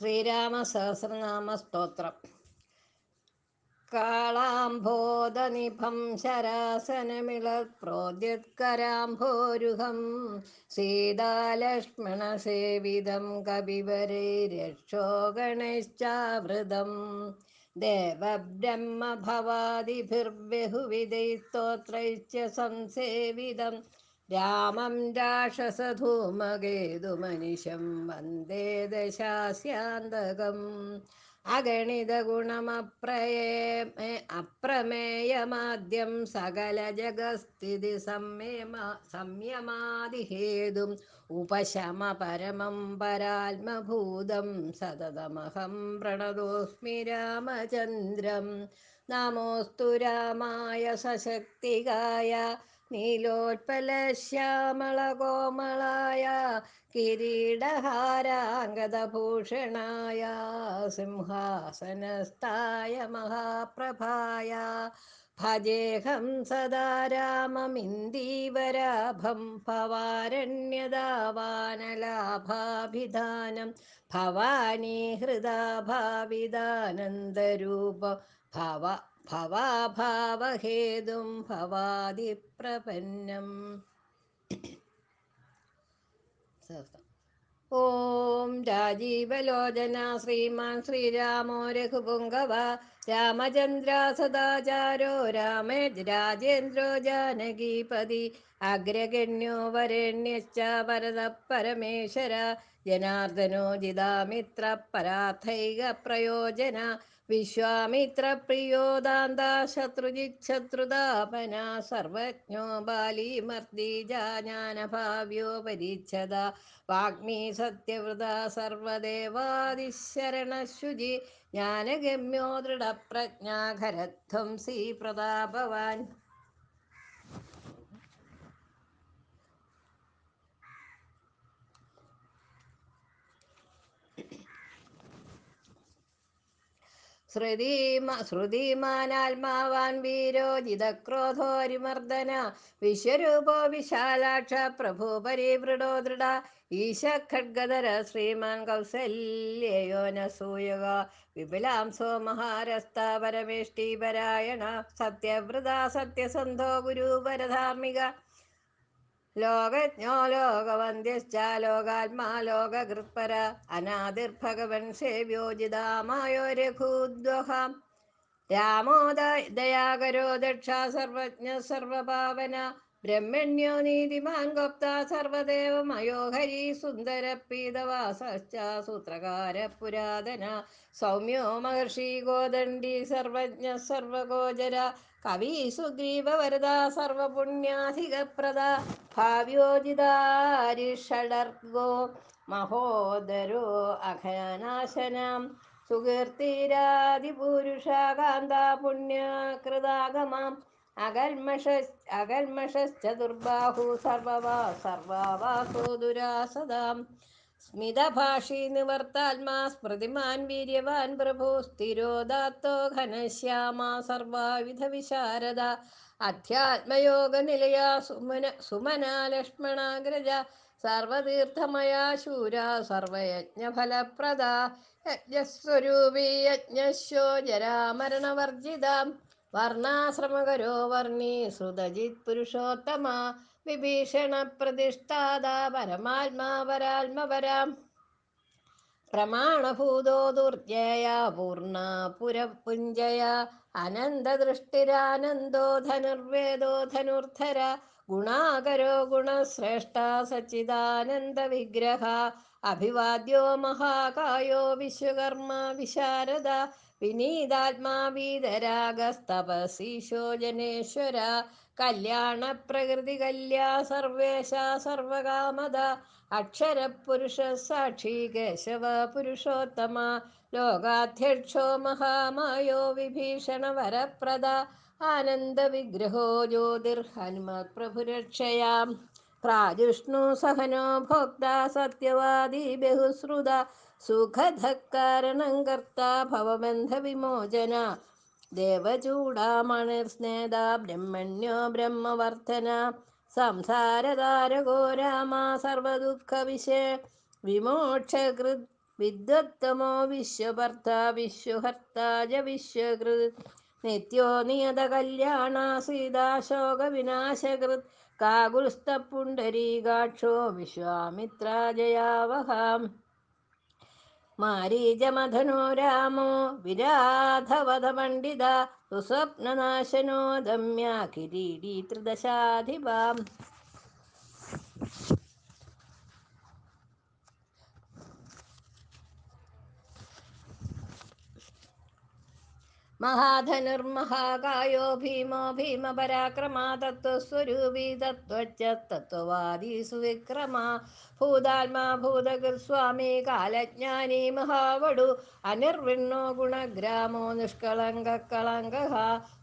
ശ്രീരാമ സഹസ്രനാമ സ്തോത്രം. കാളാംബോധനിഭം ശരാസനമിളപ്രോദ്യുത്കരാംഭോരുഹം സീതാലക്ഷ്മണസേവിതം കവിവരൈരക്ഷോഗണൈശ്ചാവൃതം ദേവബ്രഹ്മഭവാദിഭിർബഹുവിധൈः സ്തോത്രൈശ്ച സംസേവിതം രാമം രാക്ഷസധൂമകേതുമനിശം വന്ദേ ദശാസ്യാന്തകം. അപ്രമേയമാദ്യം സകല ജഗസ്ഥിതി സംയമാദിഹേതും ഉപശമ പരമം പരാത്മഭൂതം സതതമഹം പ്രണതോസ്മി രാമചന്ദ്രം. നമോസ്തു രാമായ സശക്തികായ നീലോത്പലശ്യാമളകോമളായ കിരീടഹാരാംഗദഭൂഷണായ സിംഹാസനസ്ഥായ മഹാപ്രഭായ ഭജേഹം സദാ രാമമിന്ദീവരാഭം ഭവാരണ്യദാവാനലാഭാഭിധാനം ഭവാനി ഹൃദാഭാവിദാനന്ദരൂപ ഭവാഭാവഹേതും ഭവാദിപ്രപന്നം. ഓം രാജീവലോചന ശ്രീമാൻ ശ്രീരാമോ രഘുപുങ്കവ രാമചന്ദ്ര സദാചാരോ രാജേന്ദ്രോ ജാനകീപതി അഗ്രഗണ്യോ വരേണ്യശ്ച വരദ പരമേശ്വര ജനാർദ്ദനോ ജിതാമിത്ര പരാർത്ഥൈക പ്രയോജന വിശ്വാമിത്ര പ്രിയോദാന്ത ശത്രുജിത് ശത്രുതാപന സർവജ്ഞോ ബാലീമർദി ജാനഭാവ്യോ പരീച്ഛത വാഗ്മീ സത്യവ്രത സർവദേവാദിശരണശുചി ജ്ഞാനഗമ്യോ ദൃഢപ്രജ്ഞാഖരധ്വംസീ പ്രതാപവാൻ. ശ്രുതിമാനാത്മാവാൻ വീരോ ജിതക്രോധോരിമർദ്ദന വിശ്വരൂപോ വിശാലാക്ഷ പ്രഭു പരിവൃടോ ദൃഢ ഈശ ഖഡ്ഗധര ശ്രീമാൻ കൗസല്യോ നസൂയക വിപുലാംസോ മഹാരസ്ത പരമേഷ്ടീപരായണ സത്യവ്രത സത്യസന്ധോ ഗുരുവരധാർമ്മിക ലോകജ്ഞോ ലോകവന്ദ്യശ്ച ലോകാത്മാ ലോകകൃത്പര അനാദിർഭഗവൻ സേവ്യോജിതാമായോ രഘൂദ്വഹാം രാമോ ദയാകരോ ദക്ഷ സർവജ്ഞ സർവഭാവന ബ്രഹ്മണ്യോ നീതിമാൻ ഗോപ്ത സർവദേവമയോ ഹരി സുന്ദര പീതവാസശ്ച സൂത്രകാര പുരാതന സൗമ്യോ മഹർഷി ഗോദണ്ഡി സർവജ്ഞ സർവഗോചര കവി സുഗ്രീവ വരദ സർവപുണ്യാധികപ്രദ ഭാവ്യോജിതാരിഷഡർഗോ മഹോദരോ അഘനാശനം സുകീർത്തിരാദിപുരുഷാകാന്ത പുണ്യകൃതാഗമാം അകൽമഷശ്ചതുർബാഹു സർവാവാസോ ദുരാസദാം സ്മിതഭാഷി നിവർത്താത്മാ സ്മൃതിമാൻ വീര്യവാൻ പ്രഭു സ്ഥിരോദാത്തോ ഘനശ്യാമ സർവാവിധ വിശാരദ അധ്യാത്മയോഗ നിലയ സുമന ലക്ഷ്മണാഗ്രജ സർവതീർത്ഥമയാ ശൂര സർവയജ്ഞഫലപ്രദ യജ്ഞസ്വരൂപീ യജ്ഞശോ ജരാമരണവർജിത വർണ്ണാശ്രമകരോ വർണ്ണീ ശ്രുതജിത് പുരുഷോത്തമ വിഭീഷണ പ്രതിഷ്ഠാത പരമാത്മാ പരാത്മപരാം പ്രമാണഭൂതോ ദുർജയ പൂർണ്ണ പുരപുഞ്ജയ അനന്തദൃഷ്ടിരാനന്ദോ ധനുർവേദോ ധനുർധര ഗുണാകരോ ഗുണശ്രേഷ്ഠ സച്ചിദാനന്ദ വിഗ്രഹ അഭിവാദ്യോ മഹാകായോ വിശ്വകർമ്മ വിശാരദ വിനീതാത്മാ വീതരാഗസ്തപസീശോ ജനേശ്വര കല്യാണ പ്രകൃതി കല്യാ സർവേശ സർവകാമദ അക്ഷരപുരുഷ സാക്ഷി കേശവ പുരുഷോത്തമ ലോകാധ്യക്ഷോ മഹാമായോ വിഭീഷണ വരപ്രദ ആനന്ദ വിഗ്രഹോ ജ്യോതിർഹനുമത് പ്രഭുരക്ഷയാം പ്രാജിഷ്ണു സഹനോ ഭോക്ത സത്യവാദി ബഹുശ്രുത സുഖധക്കാരണം കർത്ത ഭവബന്ധ വിമോചന ദേവചൂടാമണിർസ്നേഹ ബ്രഹ്മണ്യോ ബ്രഹ്മവർദ്ധന സംസാരതാരകോ രാമ സർവദുഃഖ വിമോക്ഷകൃത് വിദ്വത്തമോ വിശ്വഭർത്ത വിശ്വഹർത്ത ച വിശ്വകൃത് നിത്യോ നിയത കല്യാണ സീതാശോക വിനാശകൃത് കാകുൽസ്ഥപുണ്ടരീകാക്ഷോ വിശ്വാമിത്ര ജയാവഹാം മാരീചമഥനോ രാമോ വിരാധവധ പണ്ഡിത സുസ്വപ്നനാശനോ ദമ്യ കിരീടീ ത്രിദശാധിപാം മഹാധനുർമഹാകായോ ഭീമോ ഭീമപരാക്രമാ തത്വസ്വരൂപീ തത്വവാദീ സുവിക്രമ ഭൂതാത്മാ ഭൂതകൃസ്വാമി കാലജ്ഞാനി മഹാവടു അനിർവിണ്ണോ ഗുണഗ്രാമോ നിഷ്കളങ്കകളങ്കഃ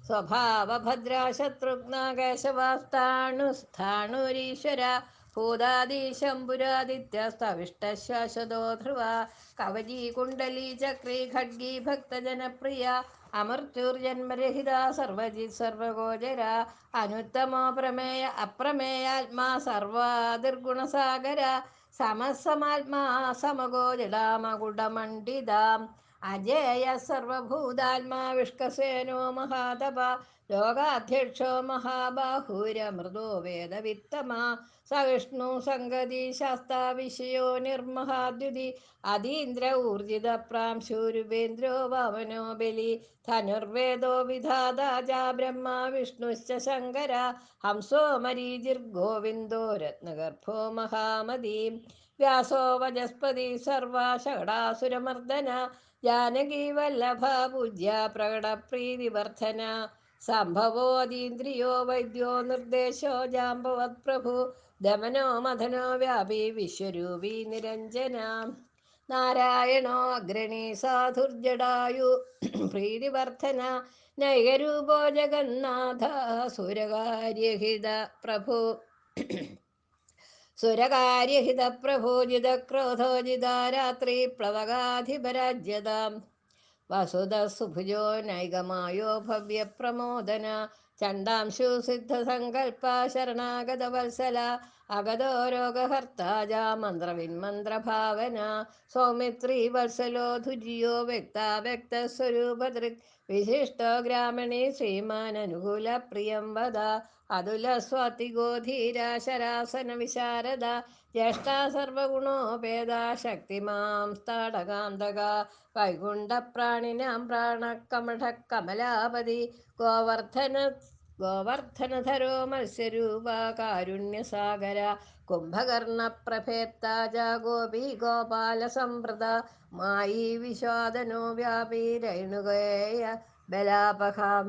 സ്വഭാവഭദ്രാ ശത്രുഘ്ന കേശവാസ്ഥാണുസ്ഥാണുരീശ്വര ഭൂതാദീശംപുരാദിത്യസ്തവിഷ്ടശ്വാസദോ ധ്രുവ കവചീ കുണ്ടലീ ചക്രീ ഖഡ്ഗീ ഭക്തജനപ്രിയ അമൃത്യുർജന്മരഹിത സർവജിത് സർവഗോചര അനുത്തമോ പ്രമേയ അപ്രമേയാത്മാ സർവാതിർഗുണസാഗര സമസമാത്മാ സമഗോജടാമകുടമണ്ഡിതാം അജേയ സർവഭൂതാത്മാ വിഷ്കസേനോ മഹാതപ ലോകാധ്യക്ഷോ മഹാബാഹുരമൃദോ വേദവിത്തമാ സവിഷ്ണു സംഗതി ശാസ്ത വിഷയോ നിർമഹാദ്യുതി അതീന്ദ്ര ഊർജിത പ്രാംശൂരുപേന്ദ്രോ വാമനോ ബലി ധനുർവേദോ വിധാതാ ബ്രഹ്മ വിഷ്ണുശ്ച ശങ്കര ഹംസോ മരീചിർഗോവിന്ദോ രത്നഗർഭോ മഹാമതി വ്യാസോ വജസ്പതി സർവശകടാസുരമർദ്ദന ജാനകീ വല്ലഭ പൂജ്യ പ്രകടപ്രീതിവർദ്ധന സംഭവോ അതീന്ദ്രിയോ വൈദ്യോ നിർദ്ദേശോ ജാമ്പവത് പ്രഭു ദമനോ മഥനോ വ്യാപി വിശ്വരൂപി നിരഞ്ജന നാരായണോ അഗ്രണീ സാധുർജടായു പ്രീതിവർദ്ധന നൈകരൂപോ ജഗന്നാഥ സുരകാര്യഹിത പ്രഭു സുരകാര്യഹിത പ്രഭോജിതക്രോധോജിത രാത്രി പ്ലവകാധിപരാജ്യതാം വസുധ സുഭുജോ നൈകമായോ ഭവ്യപ്രമോദന ചണ്ടാംശു സിദ്ധസങ്കൽപ്പ ശരണാഗത വത്സല അഗതോ രോഗഹർത്താജ മന്ത്രവിന്മന്ത്രഭാവന സൗമിത്രീ വത്സലോ ധുര്യോ വ്യക്താവ്യക്തസ്വരൂപദൃക് വിശിഷ്ടോ ഗ്രാമണി ശ്രീമാനനുകൂല പ്രിയം വദ അതുല സ്വാതിഗോധീര ശരാസന വിശാരദ ജ്യേഷ്ഠ സർവഗുണോപേദ ശക്തിമാം താടകാന്തക വൈകുണ്ഠപ്രാണിനാം പ്രാണകമഠ കമലാപതി ഗോവർദ്ധനധരോ മത്സ്യരൂപ കാരുണ്യസാഗര കുംഭകർണപ്രഭേത്താജ ഗോപി ഗോപാല സംവൃത മായി വിഷാദനോ വ്യാപി രൈണുകേയ ബലാപഹാം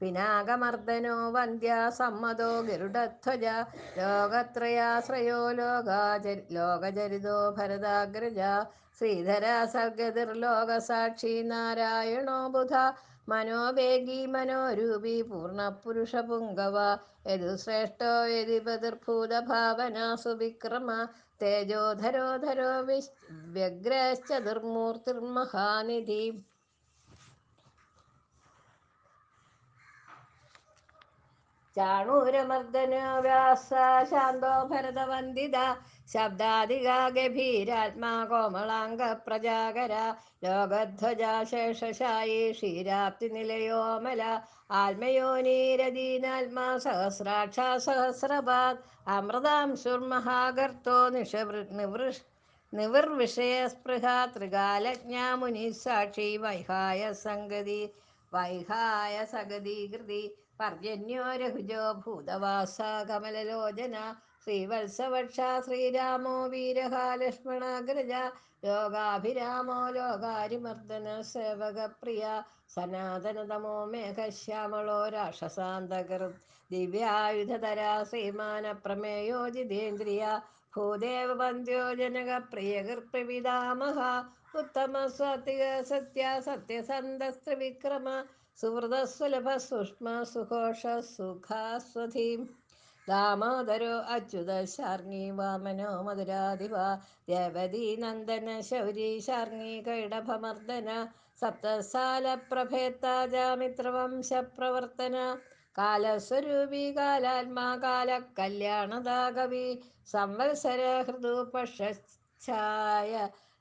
പിനാകമർദ്ദനോ വന്ദ്യ സമ്മതോ ഗരുഡധ്വജ ലോകത്രയാശ്രയോ ലോകചരിതോ ഭരതാഗ്രജ ശ്രീധര സർഗതിർലോകസാക്ഷി നാരായണോ ബുധ മനോവേഗി മനോരൂപി പൂർണ്ണപുരുഷപുങ്കവ യദുശ്രേഷ്ഠോ യതിപതിർഭൂതഭാവന സുവിക്രമ തേജോധരോധരോ വ്യഗ്രശ്ചതുർമൂർത്തിർമഹാനിധി ചാണൂരമർദ്ദനോ വ്യാസ ശാന്തോ ഭരതവന്ദിത ശബ്ദാധിക ഗഭീരാത്മാ കോമളാംഗ പ്രജാകര ലോകധ്വജ ശേഷശായി ക്ഷീരാപ്തി നിലയോമല ആത്മയോനീരദീനാത്മാ സഹസ്രാക്ഷ സഹസ്രപാദ് അമൃതാംശുർമഹാഗർത്തോ നിവർവിഷയസ്പൃഹ ത്രികാലജ്ഞാ മുനിസാക്ഷി വൈഹായ സഗതി പർജന്യോ രഘുജോ ഭൂതവാസ കമലലോചന ശ്രീവത്സവക്ഷ ശ്രീരാമോ വീരഹ ലക്ഷ്മണാഗ്രജ ലോകാഭിരാമോ ലോകാരിമർദ്ദന സേവകപ്രിയ സനാതനതമോ മേഘശ്യാമളോ രാക്ഷസാന്തകൃ ദിവ്യായുധധര ശ്രീമാനപ്രമേയോ ജിതേന്ദ്രിയ ഭൂദേവ വന്ദ്യോ ജനകപ്രിയകൃത്പിതാമഹ ഉത്തമ സാത്വിക സത്യസന്ധസ്ത്രിവിക്രമ സുഹൃദസുലഭ സൂക്ഷ്മ സുഘോഷ സുഖാസ്വധീം ദാമോദരോ അച്യുത ശാർങ്ങി വാമനോ മധുരാധിപ ദേവതീ നന്ദന ശൗരി ശാർങ്ങി കൈടഭമർദ്ദന സപ്തസാല പ്രഭേത്താജാമിത്രവംശ പ്രവർത്തന കാലസ്വരൂപി കാലാത്മാ കാലകല്യാണദാ കവി സംവത്സര ഹൃദു പക്ഷഛായ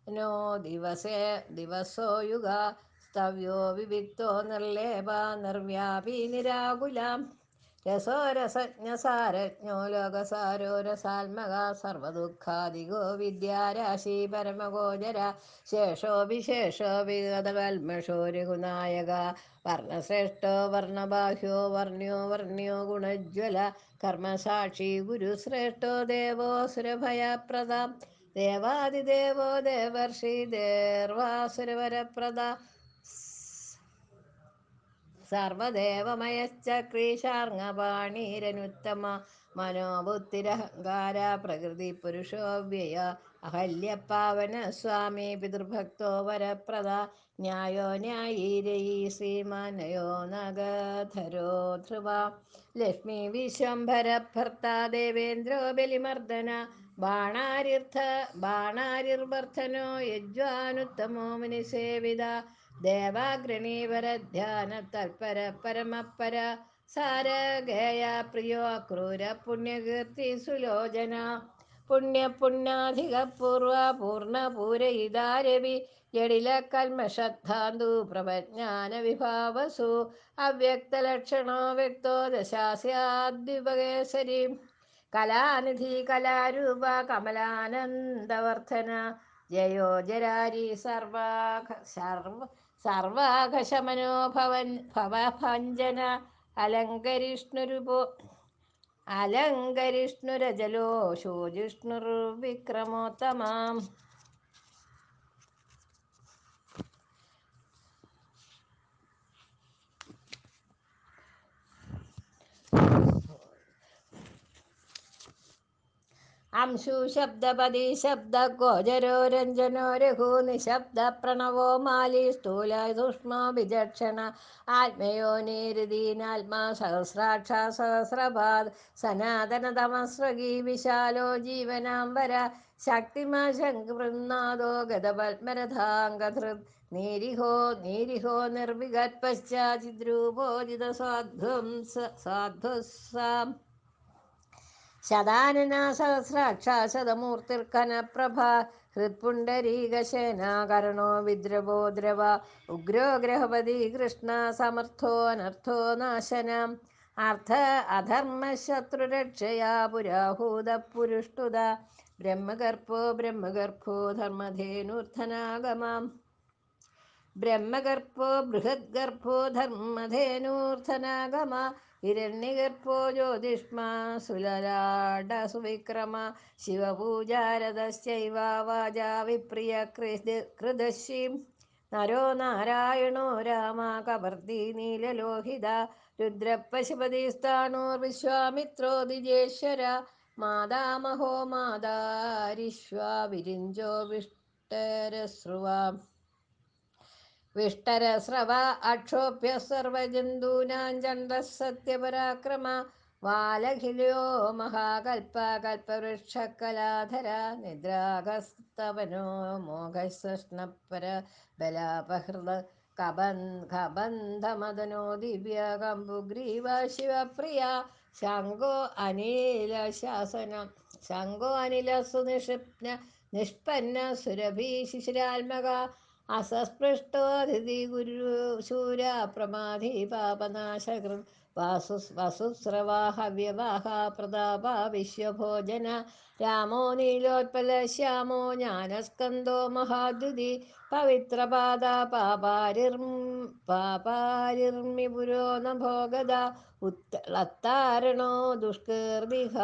നോ ദിവസോ യുഗ സ്തവ്യോ വിവിക്തോ നിർലേപ നിർവ്യാപി നിരാകുലാം രസോ രസജ്ഞസാരജ്ഞോ ലോകസാരോ രസാത്മക സർവദുഃഖാദിഗോ വിദ്യാരാശി പരമഗോചര ശേഷോ വിശേഷോ വിഗതകൽമഷോ രഘുനായക വർണ്ണശ്രേഷ്ഠോ വർണ്ണബാഹ്യോ വർണ്ണ്യോ ഗുണജ്വല കർമ്മസാക്ഷി ഗുരുശ്രേഷ്ഠോ ദേവോസുരഭയപ്രദ ദേവാദിദേവോ ദേവർഷി ദേർവാസുരവരപ്രദ സർവദേവമയശ്ചക്രീശാർങ്ങപാണീരനുത്തമ മനോബുദ്ധിരഹങ്കാര പ്രകൃതി പുരുഷോവ്യയ അഹല്യപാവന സ്വാമി പിതൃഭക്തോ വരപ്രദ ന്യായോ ന്യായീരയീ ശ്രീമാനയോ നഗധരോ ധ്രുവ ലക്ഷ്മി വിശ്വംഭര ഭർത്ത ദേവേന്ദ്രോ ബലിമർദ്ദന ബാണാരിർഭർദ്ധനോ യജ്വാനുത്തമോ മുനിസേവിത ദേവാഗ്രണീവരധ്യാന തൽപര പരമപര സാരഗേയ പ്രിയോ അക്രൂര പുണ്യകീർത്തി സുലോചന പുണ്യാധിക പൂർണ്ണ പൂരയിതാരവി ജടില കൽമഷദ്ധാന്തു പ്രപജ്ഞാന വിഭാവസു അവ്യക്തലക്ഷണോ വ്യക്തോ ദശാസ്യാദ്വിപകേസരി കലാനിധി കലാരൂപ കമലാനന്ദവർദ്ധന ജയോ ജരാരി സർവാഘശമനോഭവൻ ഭവഭഞ്ജന അലങ്കരിഷ്ണുരജലോ ശോജിഷ്ണുർവിക്രമോത്തമാം അംശു ശബ്ദപതി ശബ്ദ ഗോചരോ രഞ്ജനോ രഘു നിശബ്ദ പ്രണവോ മാലി സ്ഥൂല സൂക്ഷ്മോ വിചക്ഷണ ആത്മയോ നീരുദീനാത്മാ സഹസ്രാക്ഷ സഹസ്രപാദ് സനാതന തമസ്രഗീ വിശാലോ ജീവനാംബര ശക്തിമാ ശംഖൃനാദോ ഗതപത്മരഥാംഗധൃത് നീരിഹോ നിർവിഗത്പശ്ചാചിദ്രൂപോജിത സാധ്വസാം ശതാനന സഹസ്രാക്ഷ ശതമൂർത്തിർക്കനപ്രഭ ഹൃത്പുണ്ടരീകശേനാകരണോ വിദ്രവോ ദ്രവ ഉഗ്രോ ഗ്രഹപതി കൃഷ്ണ സമർത്ഥോ അനർത്ഥോ നാശനം അധർമ്മശത്രുരക്ഷയാ പുരാഹൂതപുരുഷ്ടുത ബ്രഹ്മഗർഭോ ധർമ്മധേനൂർധനാഗമാം ബ്രഹ്മഗർഭോ ബൃഹദ്ഗർഭോ ധർമ്മധേനൂർധനാഗമ ഹിരണ്യഗർഭോ ജ്യോതിഷ്മാ സുലലാടസുവിക്രമ ശിവപൂജാരതശ്ചൈവ വാചാ വിപ്രിയ കൃദശീം നരോ നാരായണോ രാമ കവർത്തി നീലലോഹിത രുദ്രപശുപതിസ്ഥാണോർവിശ്വാമിത്രോ ദ്വിജേശ്വര മാതാമഹോ മാതാരിശ്വാ വിരിഞ്ചോ വിഷ്ടരസ്രവ അക്ഷോഭ്യ സർവജന്തൂനാം ചണ്ഡഃ സത്യപരാക്രമ വാലഖിലോ മഹാകൽപ കൽപവൃക്ഷകലാധര നിദ്രാഗസ്തവനോ മോഘസ്നപര ബലാപഹൃത് കബന്ധമദനോ ദിവ്യ കമ്പുഗ്രീവ ശിവപ്രിയ ശംഖോ അനിലസു നിഷ്പന്ന സുരഭി ശിശിരാത്മക അസസ്പൃഷ്ടോതിഥി ഗുരു ശൂര പ്രമാധി പാപനാശകൃത് വസുസ്രവാഹവ്യവാഹ പ്രതാപ വിശ്വഭോജന രാമോ നീലോത്പല ശ്യാമോ ജ്ഞാനസ്കന്ധോ മഹാദ്യുതി പവിത്രപാദ പാപാരിർമിപുരോ നഭോഗത ഉത്തളത്താരണോ ദുഷ്കീർവിഹ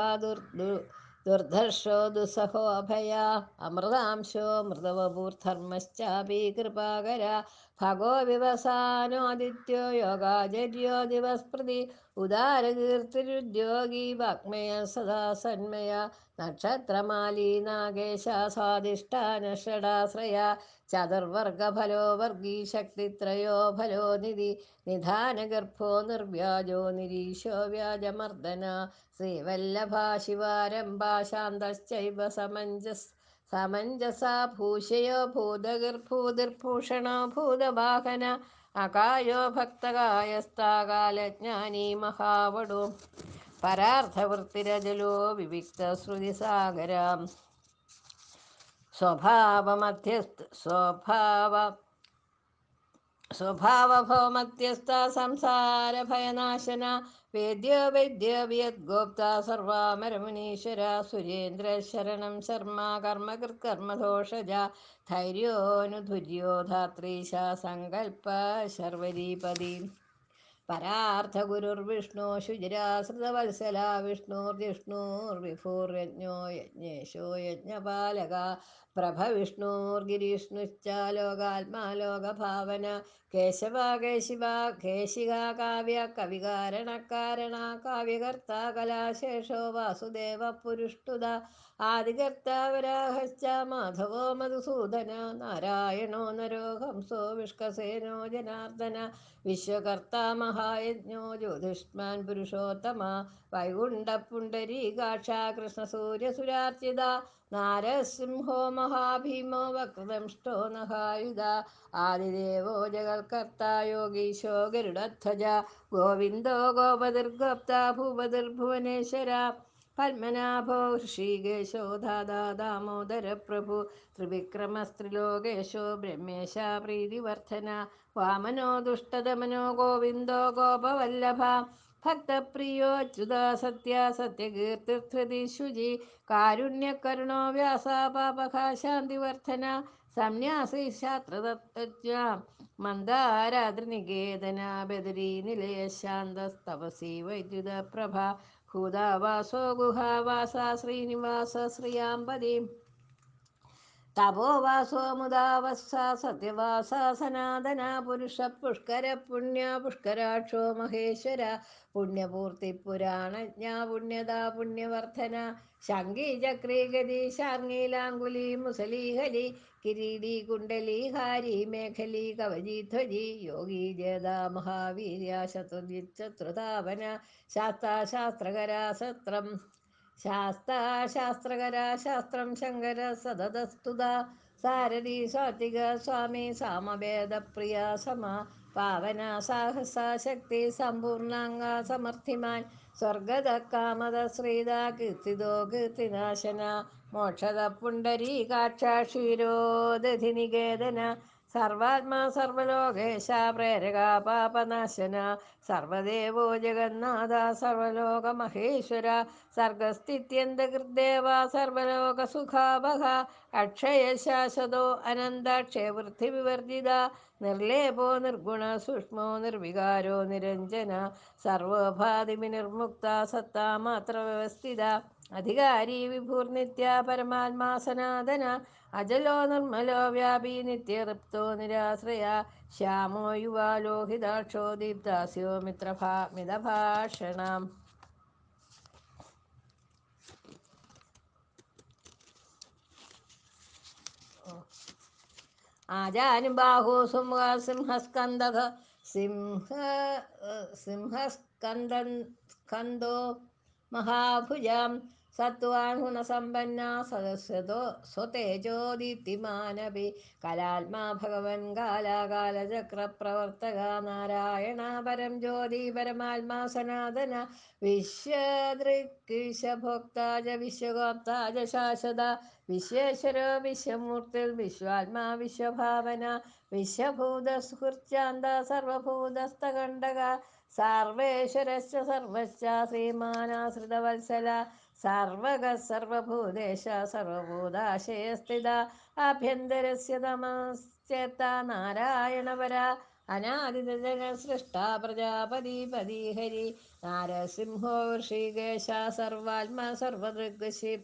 ദുർധർഷോ ദുസ്സഹോ അഭയ അമൃതാംശോ മൃതവപൂർധർമ്മശ്ചാപി കൃപാകര ഭഗോ വിവസാനോദിത്യോ യോഗാചര്യോ ദിവസ്പൃതി ഉദാരകീർത്തിരുദ്യോഗി വാഗ്മയ സദാ സന്മയ നക്ഷത്രമാലി നാഗേശ സ്വാധിഷ്ഠാന ഷടാശ്രയ ചതുർവർഗഫലോ വർഗീ ശക്തിത്രയോ ഫലോ നിധാനഗർഭോ നിർവ്യാജോ നിരീശോ വ്യാജമർദ്ദന ശ്രീവല്ലഭ ശിവാരംഭ ശാന്തശ്ചൈവ സമഞ്ജസാ ഭൂഷയോ ഭൂതഗർഭൂതിർഭൂഷണോ ഭൂതവാഹന അകായോ ഭക്തകായസ്താകാലജ്ഞാനി മഹാവടു പരാർത്ഥവൃത്തിരജലോ വിവിക്ത ശ്രുതിസാഗരാം സ്വഭാവഭവമധ്യസ്ഥ സംസാരഭയനാശന വേദ്യോ വിദ്യോവിയദ്ഗോപ്ത സർവാമരമുനീശ്വര സുരേന്ദ്ര ശരണം ശർമ്മ കർമ്മകൃത്കർമ്മദോഷജ ധൈര്യോനുധുര്യോ ധാത്രീശ സങ്കൽപ്പ ശർവരീപതി പരാർത്ഥഗുരുർവിഷ്ണു ശുചിരാശ്രിതവത്സല വിഷ്ണുർജിഷ്ണുർവിഭുർയജ്ഞോ യജ്ഞേശോ യജ്ഞപാലക പ്രഭവിഷ്ണുർഗിരിഷ്ണുശ്ച ലോകാത്മാ ലോകഭാവന കേശവ കേശിവ കേശിക കാവ്യ കവികാരണകാരണ കാവ്യകർത്ത കലാശേഷോ വാസുദേവ പുരുഷ്ടുത ആദികർത്ത വരാഹശ്ച മാധവോ മധുസൂദന നാരായണോ നരോ ഹംസോ വിഷ്കസേനോ ജനാർദ്ദന വിശ്വകർത്ത മഹായജ്ഞോ ജ്യോതിഷ്മാൻ പുരുഷോത്തമ വൈകുണ്ഠ പുണ്ടരീകാക്ഷ കൃഷ്ണസൂര്യസുരാർച്ചിത നാരസിംഹോ മഹാഭീമോ വക്രദംഷ്ടോ നഹായുധ ആദിദേവോ ജഗൽകർത്ത യോഗീശോ ഗരുഡധ്വജ ഗോവിന്ദോ ഗോപതിർഗോപ്ത ഭൂപതിർഭുവനേശ്വര പത്മനാഭോ ഋഷികേശോ ദാദാ ദാമോദര പ്രഭു ത്രിവിക്രമസ്ത്രിലോകേശോ ബ്രഹ്മേശ പ്രീതിവർദ്ധന വാമനോ ദുഷ്ടദമനോ ഗോവിന്ദോ ഗോപവല്ലഭ ഭക്തപ്രിയോ അച്യുത സത്യ സത്യകീർത്തിധൃതി ശുചി കാരുണ്യകരുണോ വ്യാസ പാപക ശാന്തിവർദ്ധന സംന്യാസി ശാസ്ത്രതത്വജ്ഞ മന്ദാരാദ്രിനികേതന ബദരീ നിലയ ശാന്തസ്തപസി വൈദ്യുത പ്രഭ ഭൂതാവാസോ ഗുഹാവാസ ശ്രീനിവാസ ശ്രിയാമ്പതി തപോവാസോ മുദാവസ്സ സത്യവാസ സനാതന പുരുഷ പുഷ്കര പുണ്യ പുഷ്കരാക്ഷോ മഹേശ്വര പുണ്യപൂർത്തി പുരാണജ്ഞ പുണ്യത പുണ്യവർദ്ധന ശംഖി ചക്രീ ഗതി ശാർങ്ങീലാങ്കുലി മുസലീഹരി കിരീടി കുണ്ടലി ഹാരി മേഖലി കവചീധ്വജി യോഗി ജേത മഹാവീര്യ ശത്രുജിത് ശത്രുതാപന ശാസ്ത്രകരാസത്രം ശാസ്ത്രം ശങ്കര സതതസ്തുത സാരഥി സാത്വിക സ്വാമി സാമവേദപ്രിയ സമ പാവന സാഹസ ശക്തി സമ്പൂർണാംഗ സമർത്ഥിമാൻ സ്വർഗത കാമത ശ്രീത കീർത്തിദോ കീർത്തിനാശന മോക്ഷത പുണ്ടരീകാക്ഷ ക്ഷീരോദധിനികേതന സർവാത്മാ സർവലോകേശ പ്രേരക പാപനാശന സർവദേവോ ജഗന്നാഥ സർവലോകമഹേശ്വര സർഗസ്ഥിത്യന്തകൃദേവ സർവലോകസുഖാവഹ അക്ഷയ ശാശ്വതോ അനന്താക്ഷയവൃത്തിവിവർജിത നിർലേപോ നിർഗുണ സൂക്ഷ്മോ നിർവികാരോ നിരഞ്ജന സർവോപാധിവിനിർമുക്ത സത്താമാത്ര വ്യവസ്ഥിത അധികാരി വിഭൂർനിത്യ പരമാത്മാ സനാതന അജലോ നിർമ്മലോ വ്യാപി നിത്യതൃപ്തോ നിരാശ്രയ ശ്യാമോ യുവാ ലോഹിതാക്ഷോ ദീപ്താസ്യോ മിതഭാഷണം ആജാനുബാഹു സിംഹ സിംഹസ്കന്ദോ മഹാഭുജാം സത്വാൻ ഗുണസമ്പന്ന സദസ്യതോ സ്വതേജോ ദീപ്തിമാനപി കലാത്മാ ഭഗവൻ കാലാകാലചക്രപ്രവർത്തക നാരായണ പരം ജ്യോതി പരമാത്മാ സനാതന വിശ്വദൃക്വിശ്വഭോക്താജ വിശ്വഗോപ്താജ ശാശ്വത വിശ്വേശ്വരോ വിശ്വമൂർത്തിർ വിശ്വാത്മാ വിശ്വഭാവന വിശ്വഭൂതസുഹൃച്ചാന്ത സർവഭൂതസ്ഥകണ്ഡക സർവേശ്വരശ്ച സർവശ്ച ശ്രീമാനാശ്രിതവത്സല സർവഗ സർവഭൂതേശ സർവഭൂതാശയസ്ഥിത ആഭ്യന്തരസ്യ തമശ്ചേത്ത നാരായണപര അനാദിതജന സൃഷ്ടാ പ്രജാപതി പതിഹരി നാരസിംഹോ ഋഷികേശ സർവാത്മാ സർവദൃഗ്വശി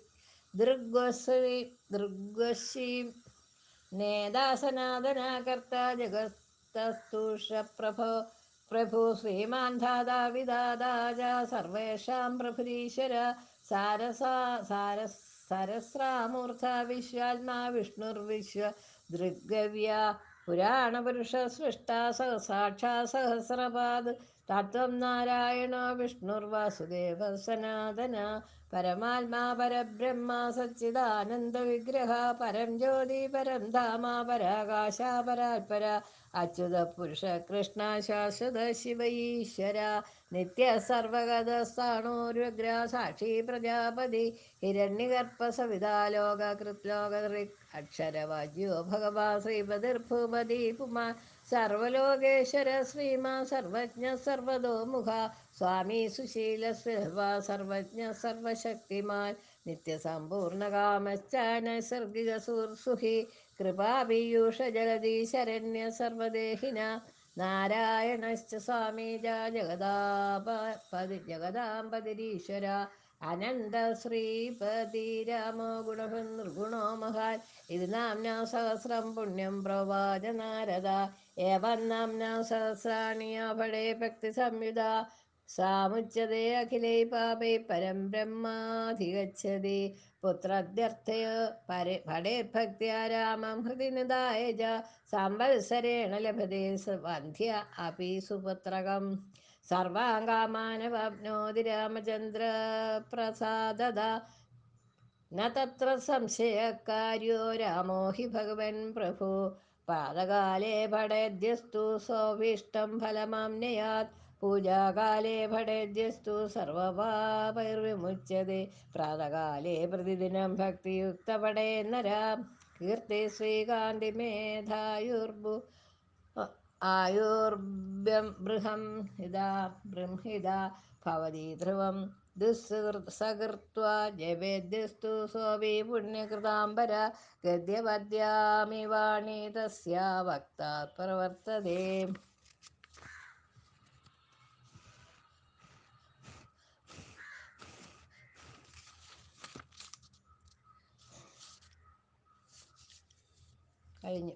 ദൃഗ്വശി നേതാ സനാതന കർത്ത ജഗത്തസ്തുഷ പ്രഭു ശ്രീമാൻ ധാതാ വിധാതാജ സർവേഷാം പ്രഭുരീശ്വര സരസ്രാമൂർധ വിശ്വാത്മാ വിഷ്ണുർവിശ്വ ദൃഗ്ഗവ്യ പുരാണപുരുഷ സൃഷ്ട സഹസാക്ഷാ സഹസ്രപാദ് തത്വം നാരായണോ വിഷ്ണുർവാസുദേവ സനാതന പരമാത്മാ പരബ്രഹ്മ സച്ചിദാനന്ദ വിഗ്രഹ പരം ജ്യോതി പരം ധാമ പരാകാശ പരാത്പര അച്യുത പുരുഷ കൃഷ്ണ ശാശ്വത ശിവ ഈശ്വര നിത്യ സർവഗതസ്ഥാണോരുഗ്ര സാക്ഷി പ്രജാപതി ഹിരണ്യഗർഭ സവിതാ ലോകകൃത് ലോകഋക് അക്ഷരവാജ്യോ ഭഗവാൻ ശ്രീപതിർഭൂപതി പുമാൻ സർവലോകേശ്വര ശ്രീമാ സർവജ്ഞ സർവതോമുഖ സ്വാമി സുശീല സർവജ്ഞ സർവശക്തിമാൻ നിത്യസമ്പൂർണകാമശ്ചാനൈസർഗിക സുർസുഹി കൃപാപീയൂഷ ജലധി ശരണ്യ സർവദേഹിന നാരായണശ്ച സ്വാമി ജഗദാംബതിരീശ്വര അനന്ത ശ്രീപതി രാമോ ഗുണ നിർഗുണോ മഹാൻ ഇത് നാംന സഹസ്രം പുണ്യം പ്രവാച നാരദ ഏവം നാംന സഹസ്രാണി അഭടേ ഭക്തി സംയുത സാമുച്യതേ അഖിലൈ പാപൈ പരം ബ്രഹ്മാധിഗച്ഛതി പുത്രദ്യർത്ഥയ ഭടേർഭക്തിയാ രാമം ഹൃദി നിദായ ച സംവത്സരേണ ലഭതേ വന്ധ്യ അപി സുപുത്രകം സർവാൻ കാമാനവാപ്നോതി രാമചന്ദ്ര പ്രസാദത ന തത്ര സംശയകാര്യോ രാമോ ഹി ഭഗവൻ പ്രഭു പാദകാലേ ഭടേദ്യസ്തു സോഭീഷ്ടം ഫലമാംനയാത് പൂജാകാലേ ഭടേദ്യസ്തു സർവപാപൈർവിമുച്യത്തെ പ്രാതകാലേ പ്രതിദിനം ഭക്തിയുക്തപടേ നരാം കീർത്തി ശ്രീകാന്തി മേധായുർഭു ആയുർഭ്യം ബൃഹം ഹിതാ ബൃംഹിത ഭവതി ധ്രുവം ദുസ്സകൃത്വാ ജവേദ്യസ്തു സോവി പുണ്യകൃതാംബര ഗദ്യപദ്യാമി വാണി തസ്യ വക്താ പ്രവർത്തതേ. കഴിഞ്ഞു.